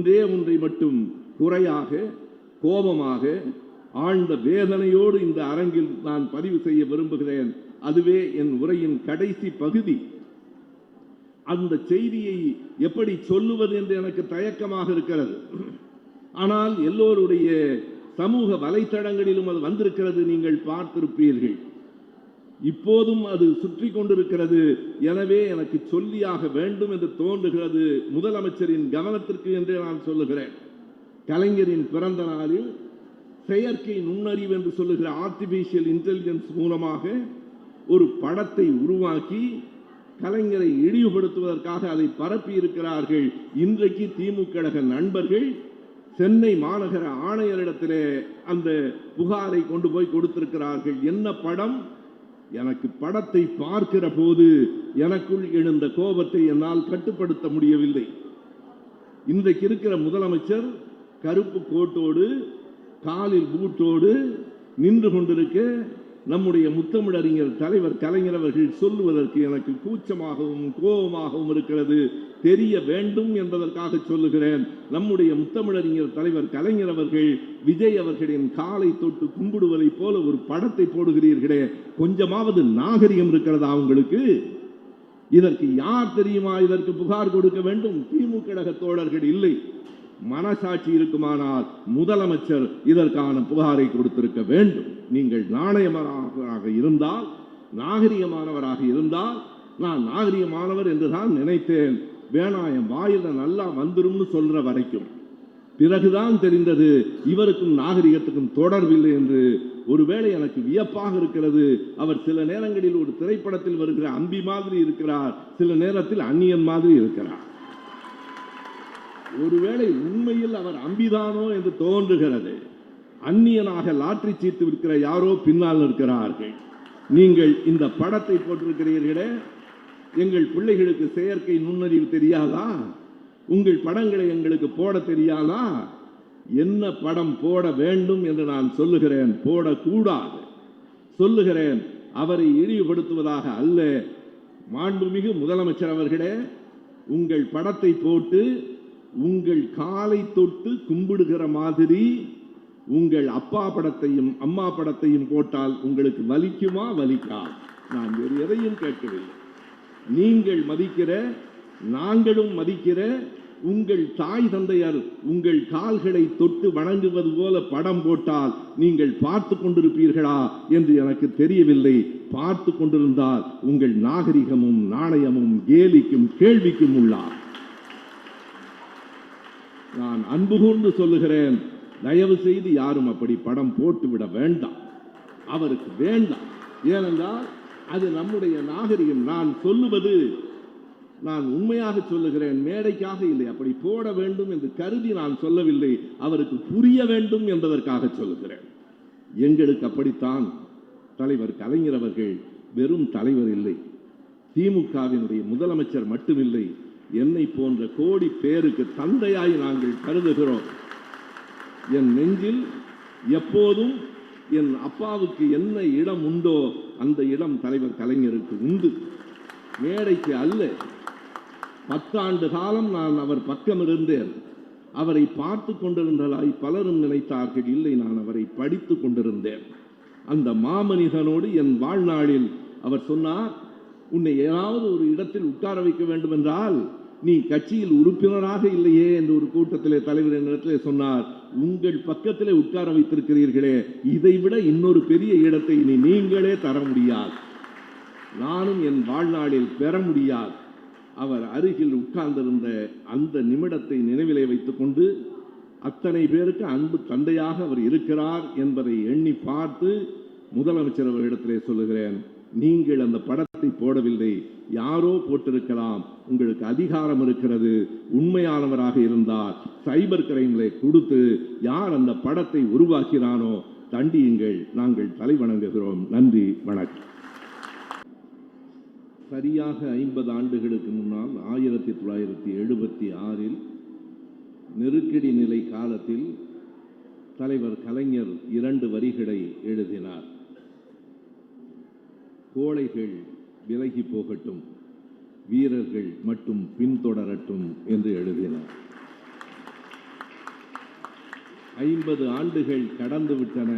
ஒன்றே ஒன்றை மட்டும் குறையாக, கோபமாக, ஆழ்ந்த வேதனையோடு இந்த அரங்கில் நான் பதிவு செய்ய விரும்புகிறேன். அதுவே என் உரையின் கடைசி பகுதி. அந்த செய்தியை எப்படி சொல்லுவது என்று எனக்கு தயக்கமாக இருக்கிறது. ஆனால் எல்லோருடைய சமூக வலைத்தளங்களிலும் அது வந்திருக்கிறது, நீங்கள் பார்த்திருப்பீர்கள். இப்போதும் அது சுற்றி கொண்டிருக்கிறது. எனவே எனக்கு சொல்லியாக வேண்டும் என்று தோன்றுகிறது. முதலமைச்சரின் கவனத்திற்கு என்றே நான் சொல்லுகிறேன். கலைஞரின் பிறந்த நாளில் செயற்கை நுண்ணறிவு என்று சொல்லுகிற ஆர்டிபிஷியல் இன்டெலிஜென்ஸ் மூலமாக ஒரு படத்தை உருவாக்கி கலைஞரை இழிவுபடுத்துவதற்காக அதை பரப்பி இருக்கிறார்கள். இன்றைக்கு திமுக கழக நண்பர்கள் சென்னை மாநகர ஆணையரிடத்திலே அந்த புகாரை கொண்டு போய் கொடுத்திருக்கிறார்கள். என்ன படம்? எனக்கு படத்தை பார்க்கிற போது எனக்குள் எழுந்த கோபத்தை என்னால் கட்டுப்படுத்த முடியவில்லை. இன்றைக்கு இருக்கிற முதலமைச்சர் கருப்பு கோட்டோடு காலில் பூட்டோடு நின்று கொண்டிருக்க நம்முடைய முத்தமிழறிஞர் தலைவர் கலைஞர் அவர்கள் சொல்லுவதற்கு எனக்கு கூச்சமாகவும் கோபமாகவும் இருக்கிறது. தெரிய வேண்டும் என்பதற்காக சொல்லுகிறேன். நம்முடைய முத்தமிழறிஞர் தலைவர் கலைஞர் அவர்கள் விஜய் அவர்களின் காலை தொட்டு கும்பிடுவதை போல ஒரு படத்தை போடுகிறீர்களே, கொஞ்சமாவது நாகரிகம் இருக்கிறதா உங்களுக்கு? இதற்கு யார் தெரியுமா இதற்கு புகார் கொடுக்க வேண்டும்? திமுக கழக தோழர்கள் இல்லை. மனசாட்சி இருக்குமானால் முதலமைச்சர் இதற்கான புகாரை கொடுத்திருக்க வேண்டும். நீங்கள் நாணயமானவராக இருந்தால், நாகரிகமானவராக இருந்தால், நான் நாகரிகமானவர் என்றுதான் நினைத்தேன். வேணாயம் வாயில நல்லா வந்துரும்னு சொல்ற வரைக்கும் பிறகுதான் தெரிந்தது இவருக்கும் நாகரிகத்துக்கும் தொடர்பில்லை என்று. ஒருவேளை எனக்கு வியப்பாக இருக்கிறது. அவர் சில நேரங்களில் ஒரு திரைப்படத்தில் வருகிற அம்பி மாதிரி இருக்கிறார், சில நேரத்தில் அந்நியன் மாதிரி இருக்கிறார். ஒருவேளை உண்மையில் அவர் அம்பிதானோ என்று தோன்றுகிறது. அந்நியனாக லாட்டரி சீட்டு விற்கிற யாரோ பின்னால் இருக்கிறார்கள். நீங்கள் இந்த படத்தை போட்டிருக்கிறீர்களே, எங்கள் பிள்ளைகளுக்கு செயற்கை நுண்ணறிவு தெரியாதா? உங்கள் படங்களை எங்களுக்கு போட தெரியாதா? என்ன படம் போட வேண்டும் என்று நான் சொல்லுகிறேன், போடக்கூடாது சொல்லுகிறேன். அவரை இழிவுபடுத்துவதாக அல்ல. மாண்புமிகு முதலமைச்சர் அவர்களே, உங்கள் படத்தை போட்டு உங்கள் காலை தொட்டு கும்பிடுகிற மாதிரி உங்கள் அப்பா படத்தையும் அம்மா படத்தையும் போட்டால் உங்களுக்கு வலிக்குமா? வலிக்காது. நான் வேறு எதையும் கேட்கவில்லை. நீங்கள் மதிக்கிற, நாங்களும் மதிக்கிற உங்கள் தாய் தந்தையர் உங்கள் கால்களை தொட்டு வணங்குவது போல படம் போட்டால் நீங்கள் பார்த்து கொண்டிருப்பீர்களா என்று எனக்கு தெரியவில்லை. பார்த்து கொண்டிருந்தால் உங்கள் நாகரிகமும் நாணயமும் கேலிக்கும் கேள்விக்கும் உள்ளார். நான் அன்பு கூர்ந்து சொல்லுகிறேன், தயவு செய்து யாரும் அப்படி படம் போட்டு விட வேண்டாம். அவருக்கு வேண்டாம். ஏனென்றால் அது நம்முடைய நாகரிகம். நான் சொல்லுவது, நான் உண்மையாக சொல்லுகிறேன், மேடைக்காக இல்லை. அப்படி போட வேண்டும் என்று கருதி நான் சொல்லவில்லை. அவருக்கு புரிய வேண்டும் என்பதற்காக சொல்லுகிறேன். எங்களுக்கு அப்படித்தான். தலைவர் கலைஞர் அவர்கள் வெறும் தலைவர் இல்லை, திமுகவினுடைய முதலமைச்சர் மட்டுமில்லை, என்னை போன்ற கோடி பேருக்கு தந்தையாய் நாங்கள் கருதுகிறோம். என் நெஞ்சில் எப்போதும் என் அப்பாவுக்கு என்ன இடம் உண்டோ அந்த இடம் தலைவர் கலைஞருக்கு உண்டு. மேடைக்கு அல்ல. 10 ஆண்டு காலம் நான் அவர் பக்கம் இருந்தேன். அவரை பார்த்து கொண்டிருந்ததாய் பலரும் நினைத்தார்கள். இல்லை, நான் அவரை படித்து கொண்டிருந்தேன். அந்த மாமனிதனோடு என் வாழ்நாளில் அவர் சொன்னார், உன்னை ஏதாவது ஒரு இடத்தில் உட்கார வைக்க வேண்டும் என்றால் நீ கட்சியில் உறுப்பினராக இல்லையே என்று ஒரு கூட்டத்திலே தலைவர் என்னிடத்திலே சொன்னார். உங்கள் பக்கத்திலே உட்கார வைத்திருக்கிறீர்களே, இதைவிட இன்னொரு பெரிய இடத்தை நீங்களே தர முடியாது, நானும் என் வாழ்நாளில் பெற முடியாது. அவர் அருகில் உட்கார்ந்திருந்த அந்த நிமிடத்தை நினைவிலே வைத்துக் கொண்டு அத்தனை பேருக்கு அன்பு தந்தையாக அவர் இருக்கிறார் என்பதை எண்ணி பார்த்து முதலமைச்சர் அவர்களிடத்திலே சொல்லுகிறேன், நீங்கள் அந்த படத்தை போடவில்லை, யாரோ போட்டிருக்கலாம். உங்களுக்கு அதிகாரம் இருக்கிறது. உண்மையானவராக இருந்தால் சைபர் கிரைம்களை கொடுத்து யார் அந்த படத்தை உருவாக்கினானோ தண்டியுங்கள். நாங்கள் தலை வணங்குகிறோம். நன்றி, வணக்கம். சரியாக 50 ஆண்டுகளுக்கு முன்னால் 1976 நெருக்கடி நிலை காலத்தில் தலைவர் கலைஞர் 2 வரிகளை எழுதினார். கோழைகள் விலகி போகட்டும், வீரர்கள் மட்டும் பின்தொடரட்டும் என்று எழுதினார். 50 ஆண்டுகள் கடந்துவிட்டன.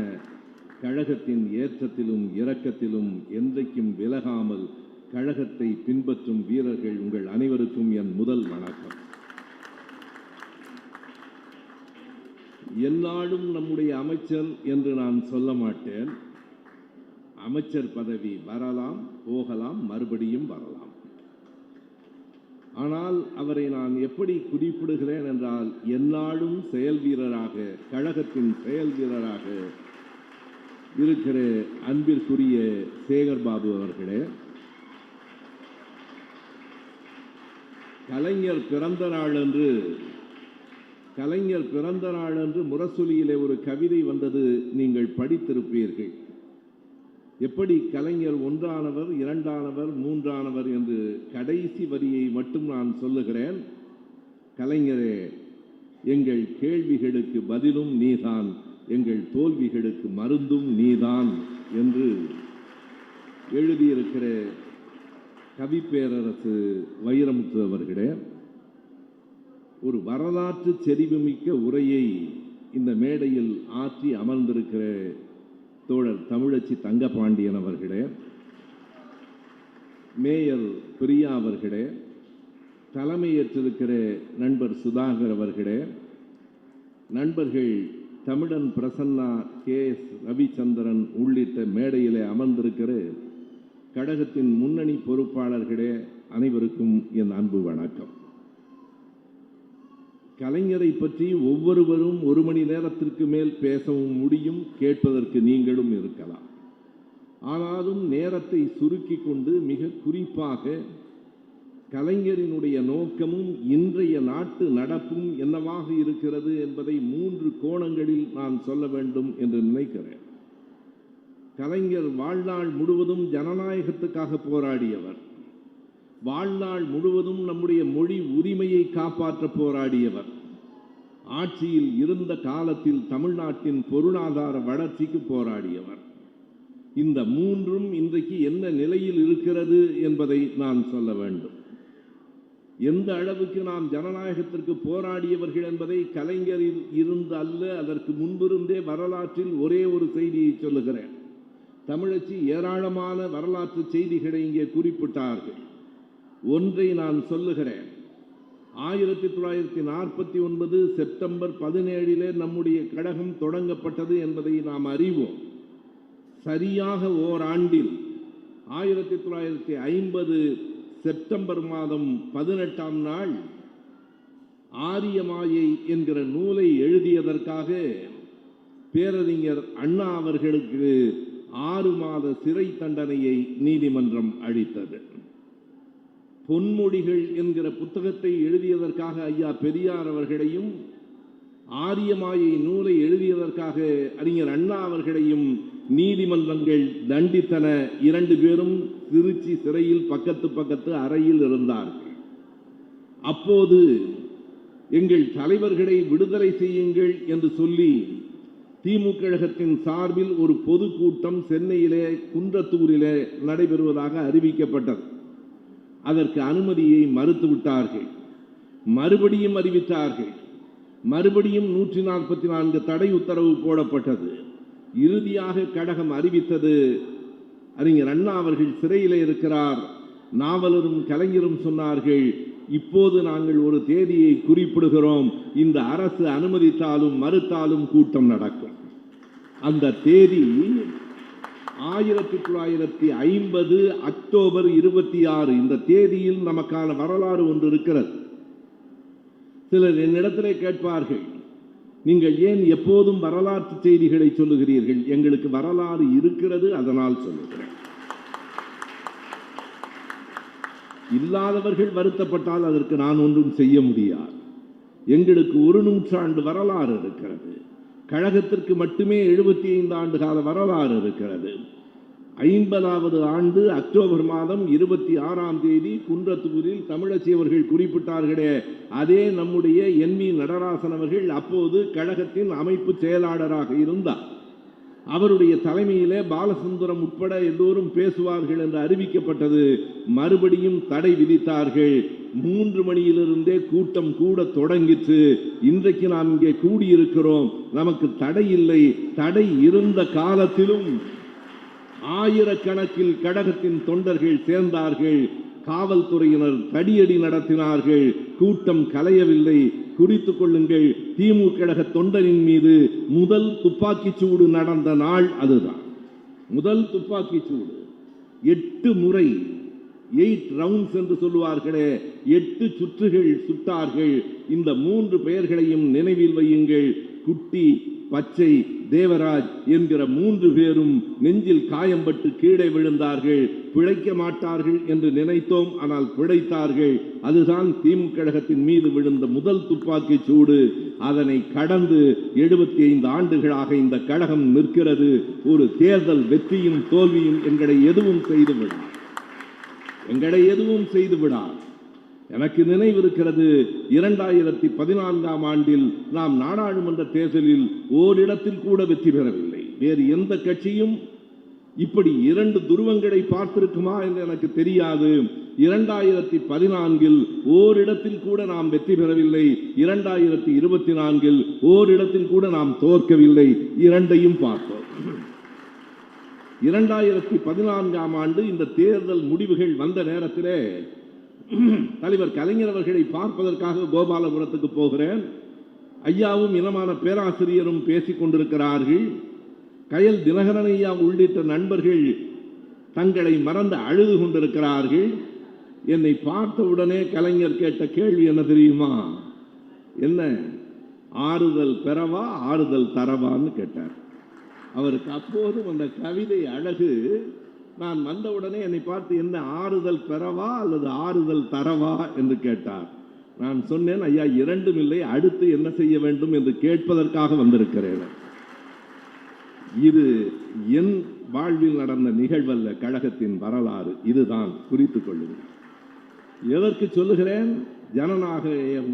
கழகத்தின் ஏற்றத்திலும் இரக்கத்திலும் என்றைக்கும் விலகாமல் கழகத்தை பின்பற்றும் வீரர்கள் உங்கள் அனைவருக்கும் என் முதல் வணக்கம். எந்நாளும் நம்முடைய அமைச்சர் என்று நான் சொல்ல மாட்டேன். அமைச்சர் பதவி வரலாம், போகலாம், மறுபடியும் வரலாம். ஆனால் அவரை நான் எப்படி குறிப்பிடுகிறேன் என்றால், எந்நாளும் செயல் வீரராக, கழகத்தின் செயல் வீரராக இருக்கிற அன்பிற்குரிய சேகர் பாபு அவர்களே, கலைஞர் பிறந்த நாள் என்று முரசொலியிலே ஒரு கவிதை வந்தது, நீங்கள் படித்திருப்பீர்கள். எப்படி கலைஞர் ஒன்றானவர், இரண்டானவர், மூன்றானவர் என்று கடைசி வரியை மட்டும் நான் சொல்லுகிறேன். கலைஞரே, எங்கள் கேள்விகளுக்கு பதிலும் நீதான், எங்கள் தோல்விகளுக்கு மருந்தும் நீதான் என்று எழுதியிருக்கிற கவிப்பேரரசு வைரமுத்து அவர்களே, ஒரு வரலாற்று செறிவுமிக்க உரையை இந்த மேடையில் ஆற்றி அமர்ந்திருக்கிற தோழர் தமிழச்சி தங்கபாண்டியன் அவர்களே, மேயர் பிரியா அவர்களே, தலைமையேற்றிருக்கிற நண்பர் சுதாகர் அவர்களே, நண்பர்கள் தமிழன் பிரசன்னா, KS ரவிச்சந்திரன் உள்ளிட்ட மேடையிலே அமர்ந்திருக்கிற கழகத்தின் முன்னணி பொறுப்பாளர்களே, அனைவருக்கும் என் அன்பு வணக்கம். கலைஞரை பற்றி ஒவ்வொருவரும் 1 மணி நேரத்திற்கு மேல் பேசவும் முடியும், கேட்பதற்கு நீங்களும் இருக்கலாம். ஆனாலும் நேரத்தை சுருக்கி கொண்டு மிக குறிப்பாக கலைஞரினுடைய நோக்கமும் இன்றைய நாட்டு நடப்பும் என்னவாக இருக்கிறது என்பதை 3 கோணங்களில் நான் சொல்ல வேண்டும் என்று நினைக்கிறேன். கலைஞர் வாழ்நாள் முழுவதும் ஜனநாயகத்துக்காக போராடியவர். வாழ்நாள் முழுவதும் நம்முடைய மொழி உரிமையை காப்பாற்ற போராடியவர். ஆட்சியில் இருந்த காலத்தில் தமிழ்நாட்டின் பொருளாதார வளர்ச்சிக்கு போராடியவர். இந்த 3ம் இன்றைக்கு என்ன நிலையில் இருக்கிறது என்பதை நான் சொல்ல வேண்டும். எந்த அளவுக்கு நாம் ஜனநாயகத்திற்கு போராடியவர்கள் என்பதை கலைஞரில் இருந்து அல்ல, அதற்கு முன்பிருந்தே வரலாற்றில் ஒரே ஒரு செய்தியை சொல்லுகிறேன். தமிழச்சி ஏராளமான வரலாற்று செய்திகளை இங்கே குறிப்பிட்டார்கள். ஒன்றை நான் சொல்லுகிறேன். 1949 செப்டம்பர் 17 நம்முடைய கழகம் தொடங்கப்பட்டது என்பதை நாம் அறிவோம். சரியாக ஓராண்டில் 1950 செப்டம்பர் மாதம் 18ஆம் நாள் ஆரியமாயை என்கிற நூலை எழுதியதற்காக பேரறிஞர் அண்ணா அவர்களுக்கு 6 மாத சிறை தண்டனையை நீதிமன்றம் அளித்தது. பொன்மொழிகள் என்கிற புத்தகத்தை எழுதியதற்காக ஐயா பெரியார் அவர்களையும், ஆரியமாயை நூலை எழுதியதற்காக அறிஞர் அண்ணா அவர்களையும் நீதிமன்றங்கள் தண்டித்தன. 2 பேரும் திருச்சி சிறையில் பக்கத்து அறையில் இருந்தார்கள். அப்போது எங்கள் தலைவர்களை விடுதலை செய்யுங்கள் என்று சொல்லி திமுக கழகத்தின் சார்பில் ஒரு பொதுக்கூட்டம் சென்னையிலே குன்றத்தூரிலே நடைபெறுவதாக அறிவிக்கப்பட்டது. அதற்கு அனுமதியை மறுத்துவிட்டார்கள். மறுபடியும் அறிவித்தார்கள். மறுபடியும் 144 தடை உத்தரவு போடப்பட்டது. இறுதியாக கழகம் அறிவித்தது, அறிஞர் அண்ணா அவர்கள் சிறையிலே இருக்கிறார். நாவலரும் கலைஞரும் சொன்னார்கள், இப்போது நாங்கள் ஒரு தேதியை குறிப்பிடுகிறோம், இந்த அரசு அனுமதித்தாலும் மறுத்தாலும் கூட்டம் நடக்கும். அந்த தேதி 1950 அக்டோபர் 26. இந்த தேதியில் நமக்கான வரலாறு ஒன்று இருக்கிறது. சிலர் என்னிடத்திலே கேட்பார்கள், நீங்கள் ஏன் எப்போதும் வரலாற்று செய்திகளை சொல்லுகிறீர்கள்? எங்களுக்கு வரலாறு இருக்கிறது, அதனால் சொல்லுகிறேன். இல்லாதவர்கள் வருத்தப்பட்டால் அதற்கு நான் ஒன்றும் செய்ய முடியாது. எங்களுக்கு 1 நூற்றாண்டு வரலாறு இருக்கிறது. கழகத்திற்கு மட்டுமே 75 ஆண்டு கால வரலாறு இருக்கிறது. 50வது ஆண்டு அக்டோபர் மாதம் 26ஆம் தேதி குன்றத்தூரில் தமிழச்சி அவர்கள் குறிப்பிட்டார்களே, அதே நம்முடைய NV நடராசன் அவர்கள் அப்போது கழகத்தின் அமைப்பு செயலாளராக இருந்தார். அவருடைய தலைமையிலே பாலசுந்தரம் உட்பட எல்லோரும் பேசுவார்கள் என்று அறிவிக்கப்பட்டது. மறுபடியும் தடை விதித்தார்கள். 3 மணியிலிருந்தே கூட்டம் கூட தொடங்கிற்று. இன்றைக்கு நாம் இங்கே கூடியிருக்கிறோம். நமக்கு தடை இல்லை. தடை இருந்த காலத்திலும் ஆயிரக்கணக்கில் கழகத்தின் தொண்டர்கள் சேர்ந்தார்கள். காவல்துறையினர் தடியடி நடத்தினார்கள். கூட்டம் கலையவில்லை. குறித்துக் கொள்ளுங்கள், திமுக கழக தொண்டரின் மீது முதல் துப்பாக்கிச் சூடு நடந்த நாள் அதுதான். முதல் துப்பாக்கிச் சூடு 8 முறை 8 ரவுண்ட்ஸ் என்று சொல்லுவார்களே, 8 சுற்றுகள் சுட்டார்கள். இந்த 3 பெயர்களையும் நினைவில் வையுங்கள். குட்டி, பச்சை, தேவராஜ் என்கிற 3 பேரும் நெஞ்சில் காயம்பட்டு கீழே விழுந்தார்கள். பிழைக்க மாட்டார்கள் என்று நினைத்தோம், ஆனால் பிழைத்தார்கள். அதுதான் திமுக கழகத்தின் மீது விழுந்த முதல் துப்பாக்கி சூடு. அதனை கடந்து 75 ஆண்டுகளாக இந்த கழகம் நிற்கிறது. ஒரு தேர்தல் வெற்றியும் தோல்வியும் எங்களை எதுவும் செய்துவிடார். எனக்கு நினைவிருக்கிறது, 2014ஆம் ஆண்டில் நாம் நாடாளுமன்ற தேர்தலில் ஓரிடத்தில் கூட வெற்றி பெறவில்லை. வேறு எந்த கட்சியும் இப்படி 2 துருவங்களை பார்த்திருக்குமா என்று எனக்கு தெரியாது. 2014இல் ஓரிடத்தில் கூட நாம் வெற்றி பெறவில்லை. 2024இல் ஓரிடத்தில் கூட நாம் தோற்கவில்லை. இரண்டையும் பார்த்தோம். 2014ஆம் ஆண்டு இந்த தேர்தல் முடிவுகள் வந்த நேரத்திலே தலைவர் கலைஞர் அவர்களை பார்ப்பதற்காக கோபாலபுரத்துக்கு போகிறேன். ஐயாவும் இனமான பேராசிரியரும் பேசிக் கொண்டிருக்கிறார்கள். கயல் தினகரன் ஐயா உள்ளிட்ட நண்பர்கள் தங்களை மறந்து அழுது கொண்டிருக்கிறார்கள். என்னை பார்த்தவுடனே கலைஞர் கேட்ட கேள்வி என்ன தெரியுமா? என்ன, ஆறுதல் பெறவா ஆறுதல் தரவான்னு கேட்டார். அவருக்கு அப்போதும் அந்த கவிதை அழகு. நான் வந்தவுடனே என்னை பார்த்து என்ன, ஆறுதல் பெறவா அல்லது ஆறுதல் தரவா என்று கேட்டார். நான் சொன்னேன், ஐயா இரண்டும் இல்லை, அடுத்து என்ன செய்ய வேண்டும் என்று கேட்பதற்காக வந்திருக்கிறேன். இது என் வாழ்வில் நடந்த நிகழ்வல்ல, கழகத்தின் வரலாறு. இதுதான், குறித்துக் கொள்ளுங்கள். எதற்கு சொல்லுகிறேன்? ஜனநாயக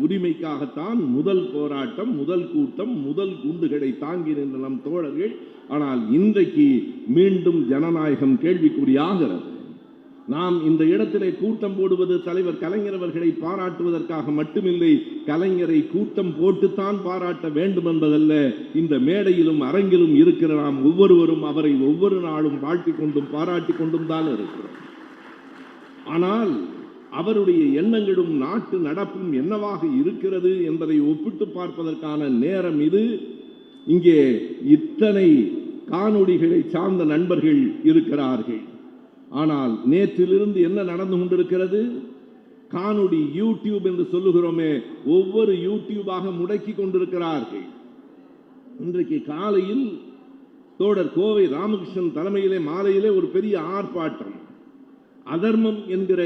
உரிமைக்காகத்தான் முதல் போராட்டம், முதல் கூட்டம், முதல் குண்டுகளை தாங்கி நின்ற நம் தோழர்கள். ஆனால் இன்றைக்கு மீண்டும் ஜனநாயகம் கேள்விக்குறியாகிறது. நாம் இந்த இடத்திலே கூட்டம் போடுவது தலைவர் கலைஞர் அவர்களை பாராட்டுவதற்காக மட்டுமில்லை, கலைஞரை கூட்டம் போட்டுத்தான் பாராட்ட வேண்டும் என்பதல்ல. இந்த மேடையிலும் அரங்கிலும் இருக்கிற நாம் ஒவ்வொருவரும் அவரை ஒவ்வொரு நாளும் வாழ்த்திக் கொண்டும் பாராட்டி கொண்டும் தான் இருக்கிறோம். ஆனால் அவருடைய எண்ணங்களும் நாட்டு நடப்பும் என்னவாக இருக்கிறது என்பதை ஒப்பிட்டு பார்ப்பதற்கான நேரம் இது. இங்கே இத்தனை காணொளிகளை சார்ந்த நண்பர்கள் இருக்கிறார்கள். ஆனால் நேற்றிலிருந்து என்ன நடந்து கொண்டிருக்கிறது? காணொளி யூடியூப் என்று சொல்லுகிறோமே, ஒவ்வொரு யூடியூபாக முடக்கி கொண்டிருக்கிறார்கள். இன்றைக்கு காலையில் தோழர் கோவை ராமகிருஷ்ணன் தலைமையிலே மாலையிலே ஒரு பெரிய ஆர்ப்பாட்டம். அதர்மம் என்கிற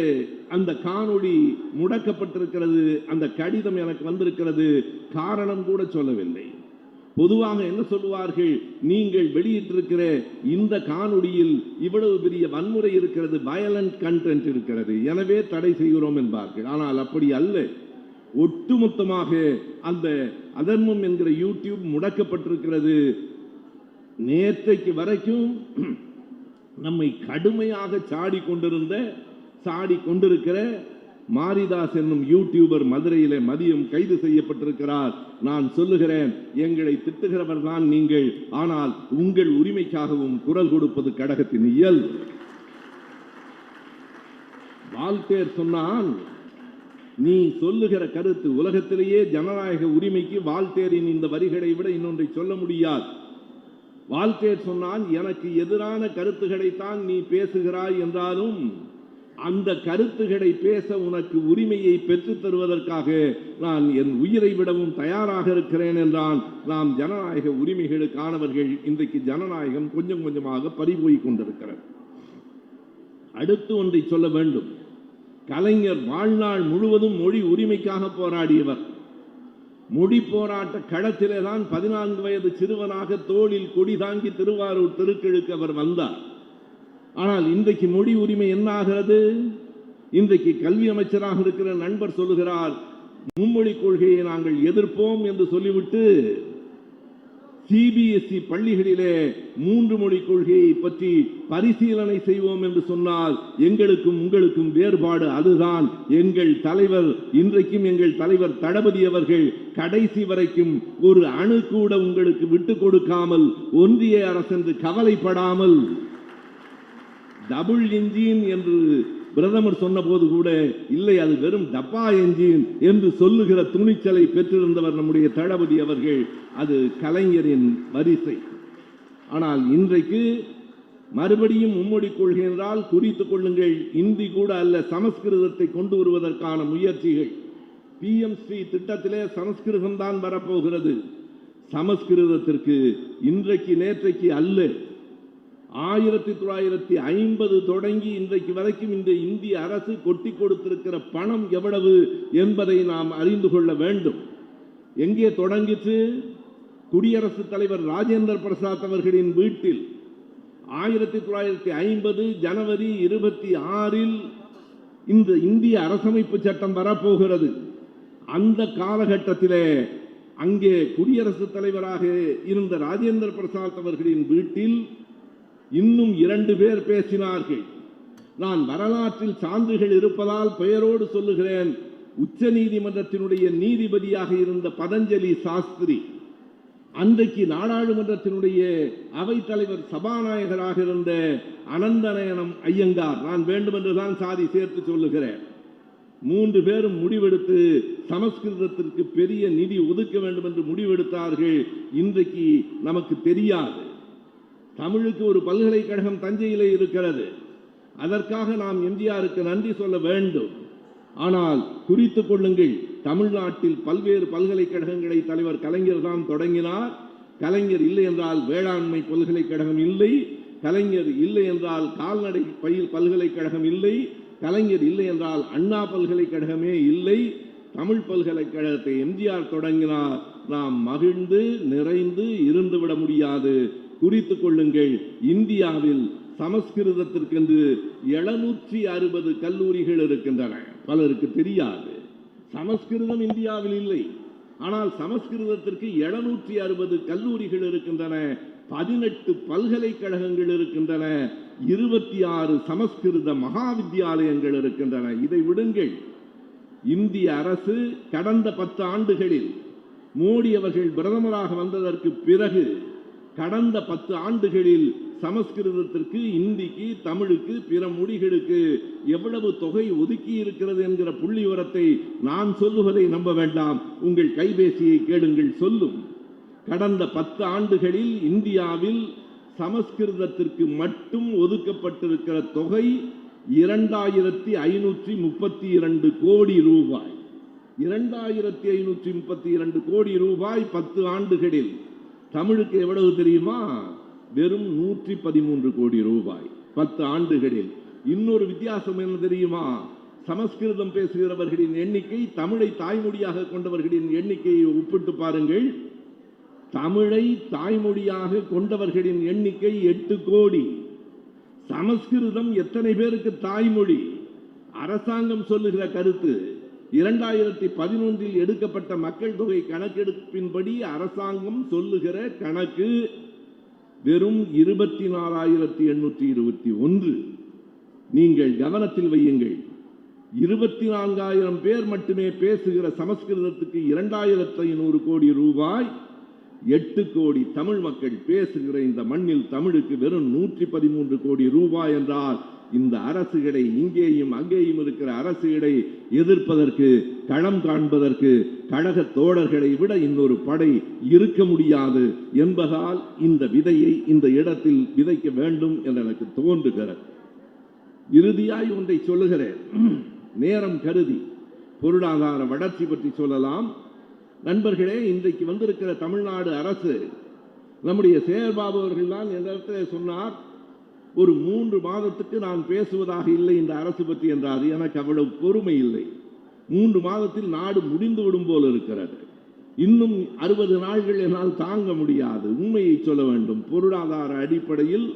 அந்த காணொளி முடக்கப்பட்டிருக்கிறது. அந்த கடிதம் எனக்கு வந்திருக்கிறது. காரணம் கூட சொல்லவில்லை. பொதுவாக என்ன சொல்லுவார்கள்? நீங்கள் வெளியிட்டிருக்கிற இந்த காணொளியில் இவ்வளவு பெரிய வன்முறை இருக்கிறது, வயலண்ட் கண்டென்ட் இருக்கிறது, எனவே தடை செய்கிறோம் என்பார்கள். ஆனால் அப்படி அல்ல. ஒட்டுமொத்தமாக அந்த அதர்மம் என்கிற யூடியூப் முடக்கப்பட்டிருக்கிறது. நேற்றைக்கு வரைக்கும் நம்மை கடுமையாக சாடி கொண்டிருக்கிற மாரிதாஸ் என்னும் யூடியூபர் மதுரையிலே மதியம் கைது செய்யப்பட்டிருக்கிறார். நான் சொல்லுகிறேன், எங்களை திட்டுகிறவர் தான் நீங்கள். ஆனால் உங்கள் உரிமைக்காகவும் குரல் கொடுப்பது கழகத்தின் இயல்பு. வால்டேர் சொன்னான், நீ சொல்லுகிற கருத்து உலகத்திலேயே ஜனநாயக உரிமைக்கு வால்டேரின் இந்த வரிகளை விட இன்னொன்றை சொல்ல முடியாது. வால்டேர் சொன்னான், எனக்கு எதிரான கருத்துக்களைத்தான் நீ பேசுகிறாய் என்றாலும் அந்த கருத்துக்களை பேச உனக்கு உரிமையை பெற்றுத் தருவதற்காக நான் என் உயிரை விடவும் தயாராக இருக்கிறேன் என்றான். நாம் ஜனநாயக உரிமைகளுக்கானவர்கள். இன்றைக்கு ஜனநாயகம் கொஞ்சம் கொஞ்சமாக பறிபோய் கொண்டிருக்கிறது. அடுத்து ஒன்றை சொல்ல வேண்டும். கலைஞர் வாழ்நாள் முழுவதும் மொழி உரிமைக்காக போராடியவர். மொழி போராட்ட களத்திலே தான் 14 வயது சிறுவனாக தோளில் கொடி தாங்கி திருவாரூர் தெருக்களுக்கு அவர் வந்தார். ஆனால் இன்றைக்கு மொழி உரிமை என்ன ஆகிறது? இன்றைக்கு கல்வி அமைச்சராக இருக்கிற நண்பர் சொல்லுகிறார், மும்மொழி கொள்கையை நாங்கள் எதிர்ப்போம் என்று சொல்லிவிட்டு சிபிஎஸ்இ பள்ளிகளிலே 3 மொழி கொள்கையை பற்றி பரிசீலனை செய்வோம் என்று சொன்னால் எங்களுக்கும் உங்களுக்கும் வேறுபாடு அதுதான். எங்கள் தலைவர், இன்றைக்கும் எங்கள் தலைவர் தளபதி அவர்கள் கடைசி வரைக்கும் ஒரு அணு கூட உங்களுக்கு விட்டு கொடுக்காமல், ஒன்றிய அரசு என்று கவலைப்படாமல், டபுள் என்ஜின் என்று பிரதமர் சொன்னபோது கூட இல்லை, அது வெறும் டப்பா என்ஜின் என்று சொல்லுகிற துணிச்சலை பெற்றிருந்தவர் நம்முடைய தளபதி அவர்கள். அது கலைஞரின் வரிசை. ஆனால் இன்றைக்கு மறுபடியும் மும்மொழி கொள்கை என்றால் குறித்துக் கொள்ளுங்கள், இந்தி கூட அல்ல, சமஸ்கிருதத்தை கொண்டு வருவதற்கான முயற்சிகள். PMC திட்டத்திலே சமஸ்கிருதம் தான் வரப்போகிறது. சமஸ்கிருதத்திற்கு இன்றைக்கு நேற்றைக்கு அல்ல, 1950 தொடங்கி இன்றைக்கு வரைக்கும் இந்த இந்திய அரசு கொட்டி கொடுத்திருக்கிற பணம் எவ்வளவு என்பதை நாம் அறிந்து கொள்ள வேண்டும். எங்கே தொடங்கிற்று? குடியரசுத் தலைவர் ராஜேந்திர பிரசாத் அவர்களின் வீட்டில் 1950 ஜனவரி 26 இந்த இந்திய அரசமைப்பு சட்டம் வரப்போகிறது. அந்த காலகட்டத்திலே அங்கே குடியரசுத் தலைவராக இருந்த ராஜேந்திர பிரசாத் அவர்களின் வீட்டில் இன்னும் 2 பேர் பேசினார்கள். நான் வரலாற்றில் சான்றுகள் இருப்பதால் பெயரோடு சொல்லுகிறேன். உச்ச நீதிமன்றத்தினுடைய நீதிபதியாக இருந்த பதஞ்சலி சாஸ்திரி, அன்றைக்கு நாடாளுமன்றத்தினுடைய அவைத்தலைவர் சபாநாயகராக இருந்த அனந்தநயனம் ஐயங்கார், நான் வேண்டுமென்றுதான் சாதி சேர்த்து சொல்லுகிறேன், 3 பேரும் முடிவெடுத்து சமஸ்கிருதத்திற்கு பெரிய நிதி ஒதுக்க வேண்டும் என்று முடிவெடுத்தார்கள். இன்றைக்கு நமக்கு தெரியாது. தமிழுக்கு ஒரு பல்கலைக்கழகம் தஞ்சையிலே இருக்கிறது. அதற்காக நாம் எம்ஜிஆருக்கு நன்றி சொல்ல வேண்டும். ஆனால் குறித்துக் கொள்ளுங்கள், தமிழ்நாட்டில் பல்வேறு பல்கலைக்கழகங்களை தலைவர் கலைஞர் தான் தொடங்கினார். கலைஞர் இல்லை என்றால் வேளாண்மை பல்கலைக்கழகம் இல்லை, கலைஞர் இல்லை என்றால் கால்நடை பயில் பல்கலைக்கழகம் இல்லை, கலைஞர் இல்லை என்றால் அண்ணா பல்கலைக்கழகமே இல்லை. தமிழ் பல்கலைக்கழகத்தை எம்ஜிஆர் தொடங்கினார். நாம் மகிழ்ந்து நிறைந்து இருந்துவிட முடியாது. குறித்துக் கொள்ளுங்கள், இந்தியாவில் சமஸ்கிருதத்திற்கென்று 760 கல்லூரிகள் இருக்கின்றன. பலருக்கு தெரியாது. சமஸ்கிருதம் இந்தியாவில் இல்லை, ஆனால் சமஸ்கிருதத்திற்கு 760 கல்லூரிகள் இருக்கின்றன, 18 பல்கலைக்கழகங்கள் இருக்கின்றன, 26 சமஸ்கிருத மகாவித்யாலயங்கள் இருக்கின்றன. இதை விடுங்கள், இந்திய அரசு கடந்த 10 ஆண்டுகளில் மோடி அவர்கள் பிரதமராக வந்ததற்கு பிறகு கடந்த 10 ஆண்டுகளில் சமஸ்கிருதத்திற்கு, இந்திக்கு, தமிழுக்கு, பிற மொழிகளுக்கு எவ்வளவு தொகை ஒதுக்கி இருக்கிறது என்கிற புள்ளி விவரத்தை நான் சொல்லுவதை நம்ப வேண்டாம். உங்கள் கைபேசியை கேளுங்கள், சொல்லும். கடந்த 10 ஆண்டுகளில் இந்தியாவில் சமஸ்கிருதத்திற்கு மட்டும் ஒதுக்கப்பட்டிருக்கிற தொகை 2532 கோடி ரூபாய். 2532 கோடி ரூபாய் 10 ஆண்டுகளில். தமிழுக்கு எவ்வளவு தெரியுமா? வெறும் 113 கோடி ரூபாய் 10 ஆண்டுகளில். இன்னொரு வித்தியாசம் என்ன தெரியுமா? சமஸ்கிருதம் பேசுகிறவர்களின் எண்ணிக்கை தமிழை தாய்மொழியாக கொண்டவர்களின் எண்ணிக்கையை ஒப்பிட்டு பாருங்கள். தமிழை தாய்மொழியாக கொண்டவர்களின் எண்ணிக்கை 8 கோடி. சமஸ்கிருதம் எத்தனை பேருக்கு தாய்மொழி? அரசாங்கம் சொல்லுகிற கருத்து 2011 எடுக்கப்பட்ட மக்கள் தொகை கணக்கெடுப்பின்படி அரசாங்கம் சொல்லுகிற கணக்கு வெறும் 24,821. நீங்கள் கவனத்தில் வையுங்கள், 24,000 பேர் மட்டுமே பேசுகிற சமஸ்கிருதத்துக்கு 2,500 கோடி ரூபாய். 8 கோடி தமிழ் மக்கள் பேசுகிற இந்த மண்ணில் தமிழுக்கு வெறும் 113 கோடி ரூபாய் என்றால், இந்த அரசுகளை, இங்கேயும் அங்கேயும் இருக்கிற அரசுகளை எதிர்ப்பதற்கு, களம் காண்பதற்கு கழக தோழர்களை விட இன்னொரு படை இருக்க முடியாது என்பதால் இந்த விதையை இந்த இடத்தில் விதைக்க வேண்டும் என்று எனக்கு தோன்றுகிறது. இறுதியாய் ஒன்றை சொல்லுகிறேன், நேரம் கருதி. பொருளாதார வளர்ச்சி பற்றி சொல்லலாம். நண்பர்களே, இன்றைக்கு வந்திருக்கிற தமிழ்நாடு அரசு, நம்முடைய சேகர்பாபு அவர்கள் தான் என்ற இடத்துல சொன்னார், ஒரு 3 மாதத்துக்கு நான் பேசுவதாக இல்லை இந்த அரசு பற்றி என்றார். எனக்கு அவ்வளவு பொறுமை இல்லை. 3 மாதத்தில் நாடு முடிந்து விடும் போல் இருக்கிறது. இன்னும் 60 நாட்கள் என்னால் தாங்க முடியாது. உண்மையை சொல்ல வேண்டும். பொருளாதார அடிப்படையில்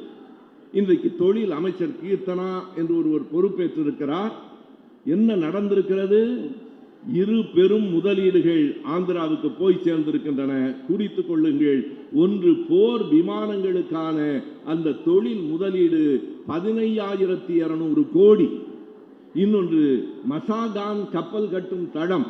இன்றைக்கு தொழில் அமைச்சர் கீர்த்தனா என்று ஒருவர் பொறுப்பேற்றிருக்கிறார். என்ன நடந்திருக்கிறது? இரு பெரும் முதலீடுகள் ஆந்திராவுக்கு போய் சேர்ந்திருக்கின்றன. குறித்துக் கொள்ளுங்கள். ஒன்று, போர் விமானங்களுக்கான அந்த தொழில் முதலீடு 15,200 கோடி. இன்னொன்று, மசாகான் கப்பல் கட்டும் தளம்.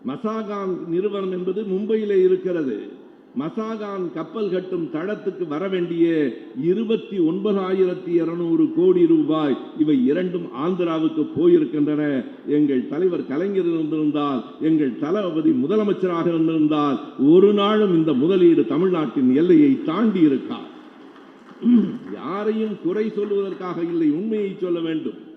மசாகான் நிறுவனம் என்பது மும்பையிலே இருக்கிறது. மசாகான் கப்பல் கட்டும் தளத்துக்கு வர வேண்டிய 29,200 கோடி ரூபாய், இவை இரண்டும் ஆந்திராவுக்கு போயிருக்கின்றன. எங்கள் தலைவர் கலைஞர் இருந்திருந்தால், எங்கள் தளபதி முதலமைச்சராக இருந்திருந்தால், ஒரு நாளும் இந்த முதலீடு தமிழ்நாட்டின் எல்லையை தாண்டி இருக்கார். யாரையும் குறை சொல்வதற்காக இல்லை, உண்மையை சொல்ல வேண்டும்.